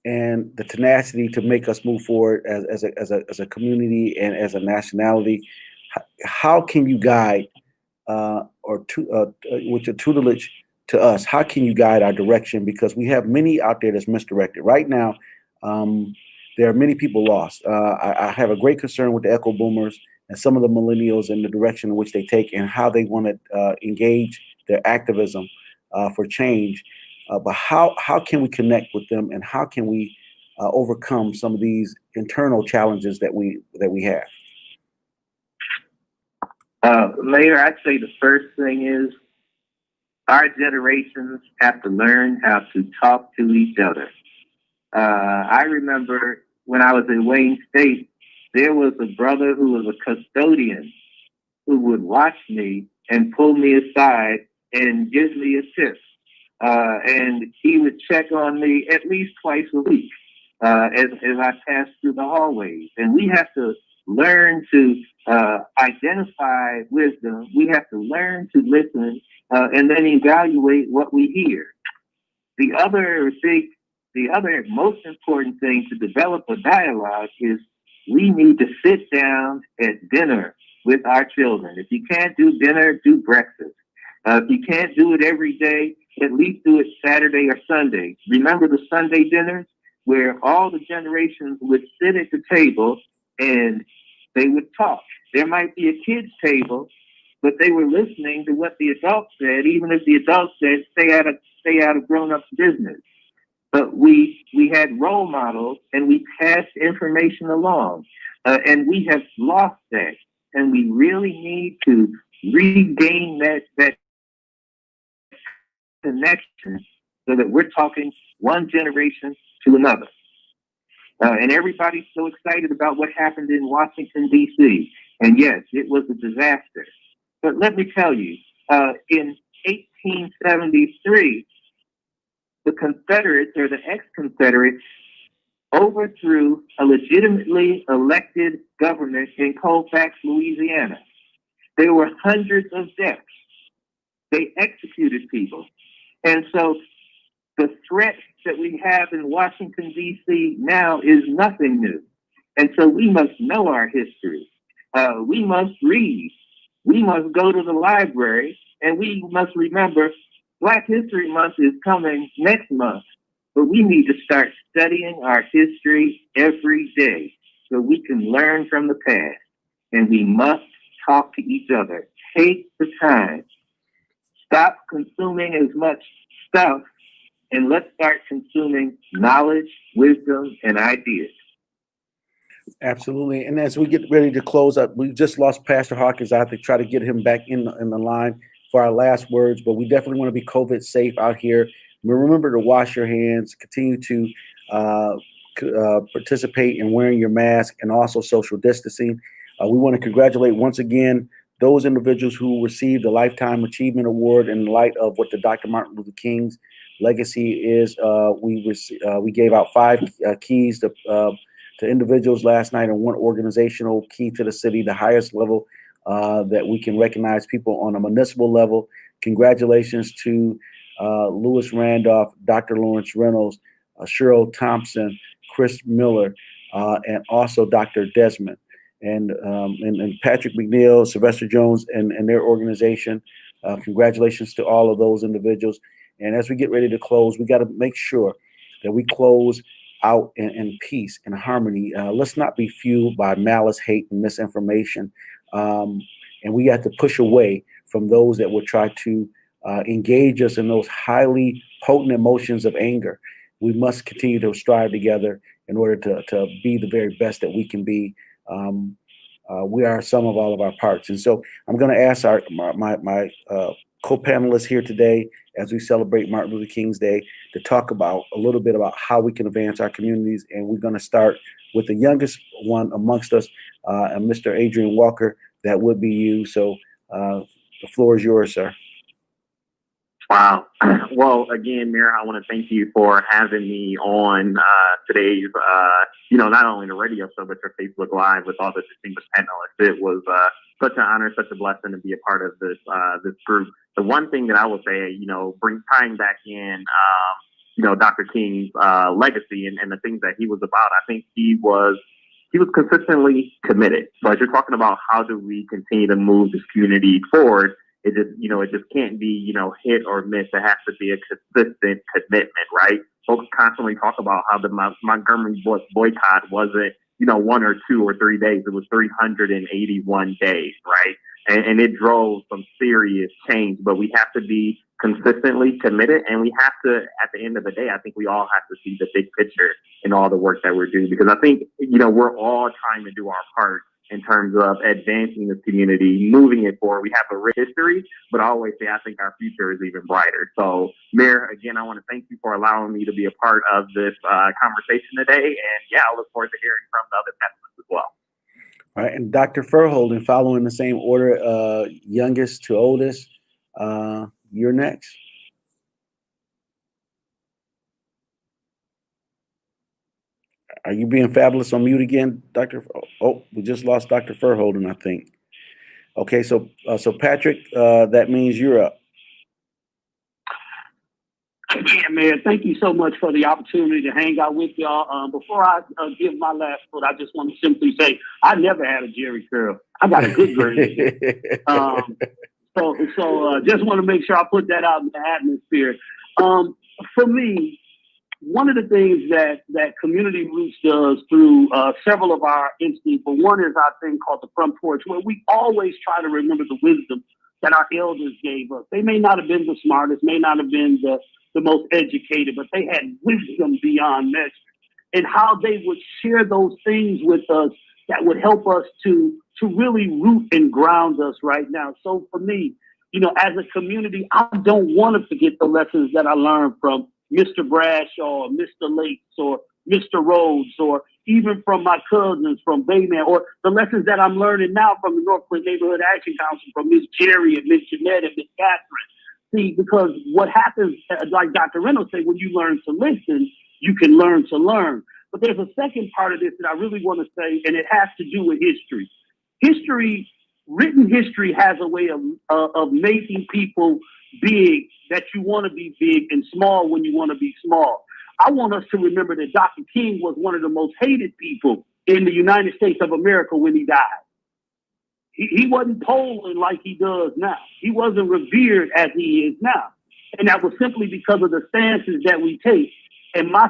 and the tenacity to make us move forward as a community and as a nationality. How can you guide with your tutelage to us? How can you guide our direction? Because we have many out there that's misdirected right now. There are many people lost. I have a great concern with the echo boomers and some of the millennials and the direction in which they take and how they want to engage their activism for change. But how can we connect with them, and how can we overcome some of these internal challenges that we have? Mayor, I'd say the first thing is our generations have to learn how to talk to each other. I remember when I was in Wayne State, there was a brother who was a custodian who would watch me and pull me aside and give me a tip. And he would check on me at least twice a week as I passed through the hallways. And we have to learn to identify wisdom. We have to learn to listen and then evaluate what we hear. The other most important thing to develop a dialogue is we need to sit down at dinner with our children. If you can't do dinner, do breakfast. If you can't do it every day, at least do it Saturday or Sunday. Remember the Sunday dinners where all the generations would sit at the table and they would talk. There might be a kids' table, but they were listening to what the adults said, even if the adults said, stay out of grown-ups' business. But we had role models and we passed information along. And we have lost that. And we really need to regain that connection so that we're talking one generation to another. And everybody's so excited about what happened in Washington, D.C. And yes, it was a disaster. But let me tell you, in 1873, the Confederates or the ex-Confederates overthrew a legitimately elected government in Colfax, Louisiana. There were hundreds of deaths. They executed people. And so the threat that we have in Washington, D.C. now is nothing new. And so we must know our history. We must read. We must go to the library, and we must remember Black History Month is coming next month, but we need to start studying our history every day so we can learn from the past. And we must talk to each other. Take the time. Stop consuming as much stuff, and let's start consuming knowledge, wisdom, and ideas. Absolutely. And as we get ready to close up, we just lost Pastor Hawkins. I have to try to get him back in the line for our last words, but we definitely want to be COVID safe out here. Remember to wash your hands, continue to participate in wearing your mask and also social distancing. We want to congratulate once again those individuals who received the Lifetime Achievement Award in light of what the Dr. Martin Luther King's legacy is. We gave out 5 keys to individuals last night and 1 organizational key to the city, the highest level that we can recognize people on a municipal level. Congratulations to Lewis Randolph, Dr. Lawrence Reynolds, Cheryl Thompson, Chris Miller, and also Dr. Desmond, and Patrick McNeil, Sylvester Jones, and their organization. Congratulations to all of those individuals. And as we get ready to close, we got to make sure that we close out in peace and harmony. Let's not be fueled by malice, hate, and misinformation. And we have to push away from those that would try to engage us in those highly potent emotions of anger. We must continue to strive together in order to be the very best that we can be. We are some of all of our parts. And so I'm going to ask my co-panelists here today, as we celebrate Martin Luther King's Day, to talk about a little bit about how we can advance our communities. And we're going to start with the youngest one amongst us, Mr. Adrian Walker. That would be you. So the floor is yours, sir. Wow. Well, again, Mayor, I want to thank you for having me on today's, not only the radio show, but your Facebook Live with all the distinguished panelists. It was such an honor, such a blessing to be a part of this group. The one thing that I will say, tying back in, Dr. King's legacy and the things that he was about, I think he was consistently committed. So as you're talking about how do we continue to move this community forward, it just can't be, hit or miss. It has to be a consistent commitment, right? Folks constantly talk about how the Montgomery boycott wasn't, 1 or 2 or 3 days. It was 381 days, right? And it drove some serious change, but we have to be consistently committed, and we have to, at the end of the day, I think we all have to see the big picture in all the work that we're doing, because I think, we're all trying to do our part in terms of advancing this community, moving it forward. We have a rich history, but I always say I think our future is even brighter. So, Mayor, again, I want to thank you for allowing me to be a part of this conversation today. And I look forward to hearing from the other panelists as well. All right, and Dr. Furholden, following the same order, youngest to oldest, you're next. Are you being fabulous on mute again, Dr.? Oh, we just lost Dr. Furholden, I think. Okay, so Patrick, that means you're up. Yeah, man, thank you so much for the opportunity to hang out with y'all. Before I give my last thought, I just want to simply say I never had a Jerry curl. I got a good version. So just want to make sure I put that out in the atmosphere. For me, one of the things that Community Roots does through several of our entities, but one is our thing called the Front Porch, where we always try to remember the wisdom that our elders gave us. They may not have been the smartest, may not have been the most educated, but they had wisdom beyond measure, and how they would share those things with us that would help us to really root and ground us right now. So for me, as a community, I don't want to forget the lessons that I learned from Mr. Bradshaw, or Mr. Lakes, or Mr. Rhodes, or even from my cousins from Bayman, or the lessons that I'm learning now from the North Flint Neighborhood Action Council, from Miss Jerry and Miss Jeanette and Miss Catherine. See, because what happens, like Dr. Reynolds said, when you learn to listen, you can learn to learn. But there's a second part of this that I really want to say, and it has to do with history. Written history has a way of making people big, that you want to be big, and small when you want to be small. I want us to remember that Dr. King was one of the most hated people in the United States of America when he died. He wasn't polling like he does now. He wasn't revered as he is now. And that was simply because of the stances that we take. And my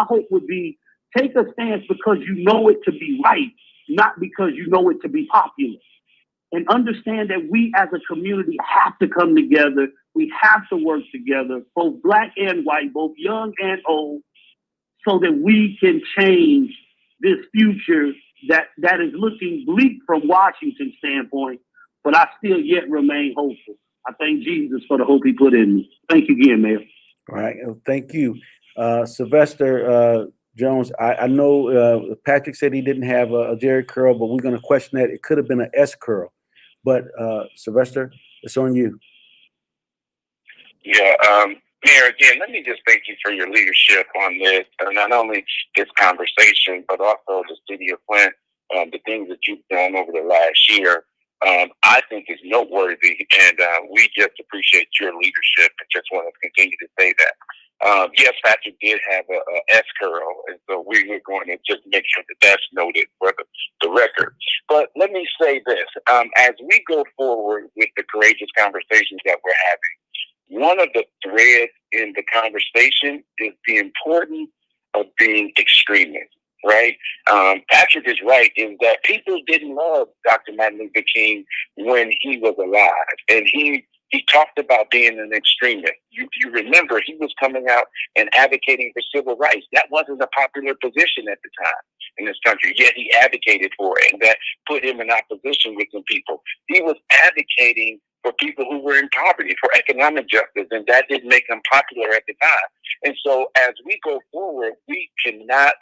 hope would be, take a stance because you know it to be right, not because you know it to be popular. And understand that we as a community have to come together. We have to work together, both black and white, both young and old, so that we can change this future that is looking bleak from Washington's standpoint, but I still yet remain hopeful. I thank Jesus for the hope he put in me. Thank you again, Mayor. All right, thank you. Sylvester Jones, I know Patrick said he didn't have a Jerry curl, but we're going to question that. It could have been an S curl. But Sylvester, it's on you. Yeah, Mayor, again, let me just thank you for your leadership on this, not only this conversation, but also the city of Flint, the things that you've done over the last year. I think is noteworthy, and we just appreciate your leadership and just want to continue to say that. Yes, Patrick did have a S curl, and so we were going to just make sure that that's noted for the record. But let me say this, as we go forward with the courageous conversations that we're having, one of the threads in the conversation is the importance of being extremist, right? Patrick is right in that people didn't love Dr. Martin Luther King when he was alive, and he talked about being an extremist. You remember, he was coming out and advocating for civil rights. That wasn't a popular position at the time in this country, yet he advocated for it, and that put him in opposition with some people. He was advocating for people who were in poverty, for economic justice, and that didn't make him popular at the time. And so as we go forward, we cannot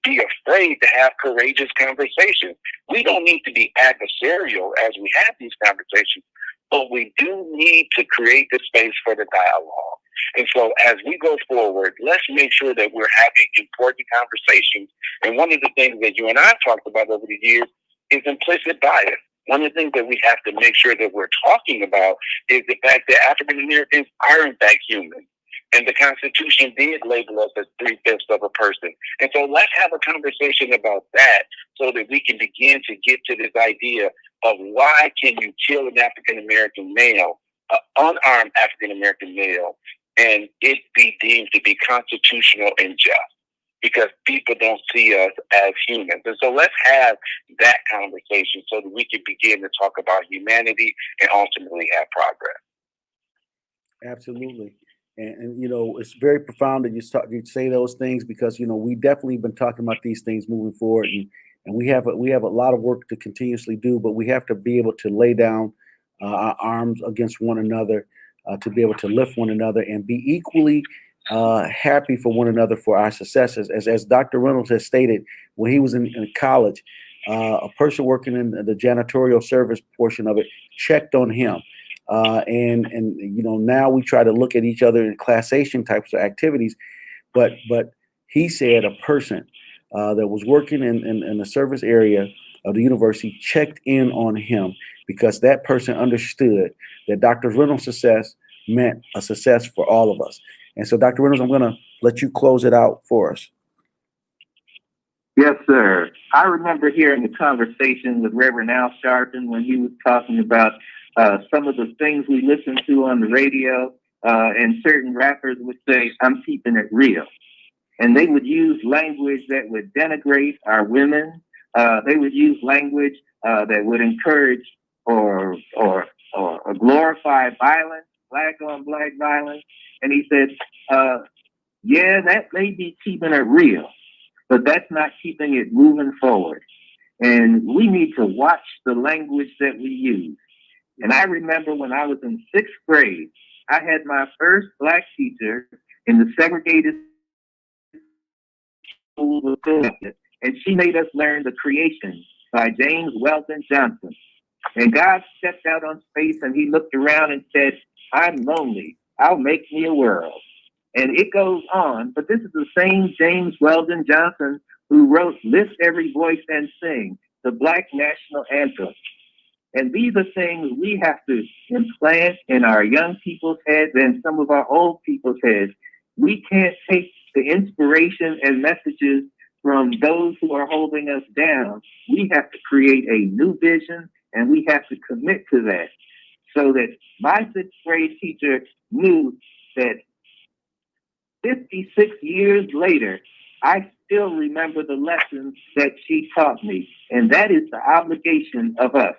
be afraid to have courageous conversations. We don't need to be adversarial as we have these conversations, but we do need to create the space for the dialogue. And so as we go forward, let's make sure that we're having important conversations. And one of the things that you and I have talked about over the years is implicit bias. One of the things that we have to make sure that we're talking about is the fact that African Americans are in fact human. And the Constitution did label us as 3/5 of a person. And so let's have a conversation about that so that we can begin to get to this idea of why can you kill an African American male, an unarmed African American male, and it be deemed to be constitutional and just, because people don't see us as humans. And so let's have that conversation so that we can begin to talk about humanity and ultimately have progress. Absolutely. And you know, it's very profound that you say those things, because you know we definitely been talking about these things moving forward, and we have a lot of work to continuously do, but we have to be able to lay down our arms against one another, to be able to lift one another and be equally happy for one another for our successes. As Dr. Reynolds has stated, when he was in college, a person working in the janitorial service portion of it checked on him. And you know, now we try to look at each other in classation types of activities, but he said a person that was working in the service area of the university checked in on him, because that person understood that Dr. Reynolds' success meant a success for all of us. And so, Dr. Reynolds, I'm going to let you close it out for us. Yes, sir. I remember hearing a conversation with Reverend Al Sharpton when he was talking about some of the things we listen to on the radio, and certain rappers would say, "I'm keeping it real." And they would use language that would denigrate our women. They would use language that would encourage or glorify violence, black on black violence. And he said, yeah, that may be keeping it real, but that's not keeping it moving forward. And we need to watch the language that we use. And I remember when I was in 6th grade, I had my first black teacher in the segregated school, and she made us learn The Creation by James Weldon Johnson. And God stepped out on space and he looked around and said, "I'm lonely. I'll make me a world." And it goes on, but this is the same James Weldon Johnson who wrote Lift Every Voice and Sing, the Black National Anthem. And these are things we have to implant in our young people's heads and some of our old people's heads. We can't take the inspiration and messages from those who are holding us down. We have to create a new vision, and we have to commit to that, so that my 6th grade teacher knew that 56 years later, I still remember the lessons that she taught me. And that is the obligation of us,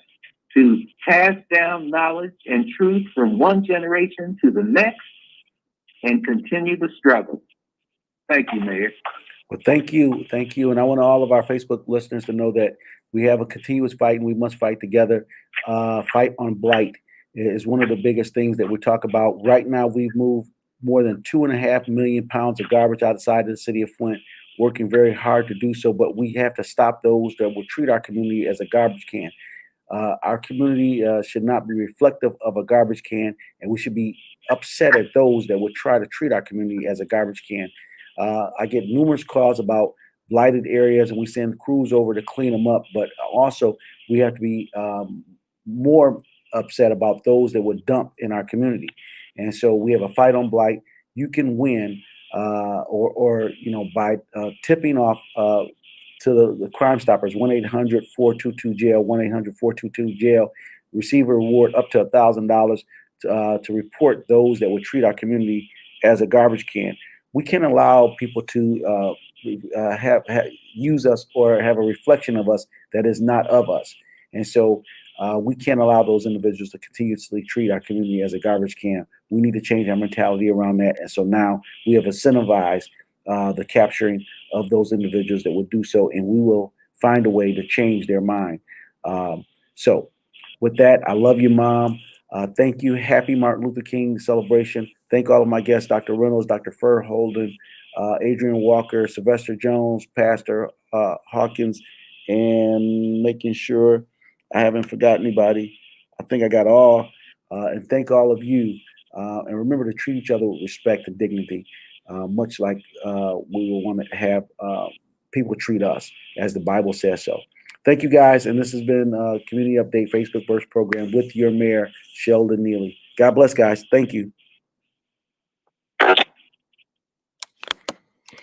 to pass down knowledge and truth from one generation to the next and continue the struggle. Thank you, Mayor. Well, thank you. Thank you. And I want all of our Facebook listeners to know that we have a continuous fight and we must fight together. Fight on blight is one of the biggest things that we talk about. Right now, we've moved more than 2.5 million pounds of garbage outside of the city of Flint, working very hard to do so. But we have to stop those that will treat our community as a garbage can. Our community should not be reflective of a garbage can, and we should be upset at those that would try to treat our community as a garbage can. I get numerous calls about blighted areas, and we send crews over to clean them up. But also, we have to be more upset about those that were dumped in our community. And so we have a fight on blight. You can win, or by tipping off to the Crime Stoppers, 1-800-422-JAIL, 1-800-422-JAIL. Receive a reward up to $1,000 to report those that would treat our community as a garbage can. We can't allow people to use us or have a reflection of us that is not of us. And so we can't allow those individuals to continuously treat our community as a garbage can. We need to change our mentality around that. And so now we have incentivized the capturing of those individuals that would do so, and we will find a way to change their mind. So with that, I love you, Mom. Thank you. Happy Martin Luther King celebration. Thank all of my guests, Dr. Reynolds, Dr. Fur Holden, Adrian Walker, Sylvester Jones, Pastor Hawkins, and making sure I haven't forgotten anybody. I think I got all. And thank all of you. And remember to treat each other with respect and dignity, much like we will want to have people treat us, as the Bible says so. Thank you, guys. And this has been Community Update Facebook Burst Program with your mayor, Sheldon Neeley. God bless, guys. Thank you.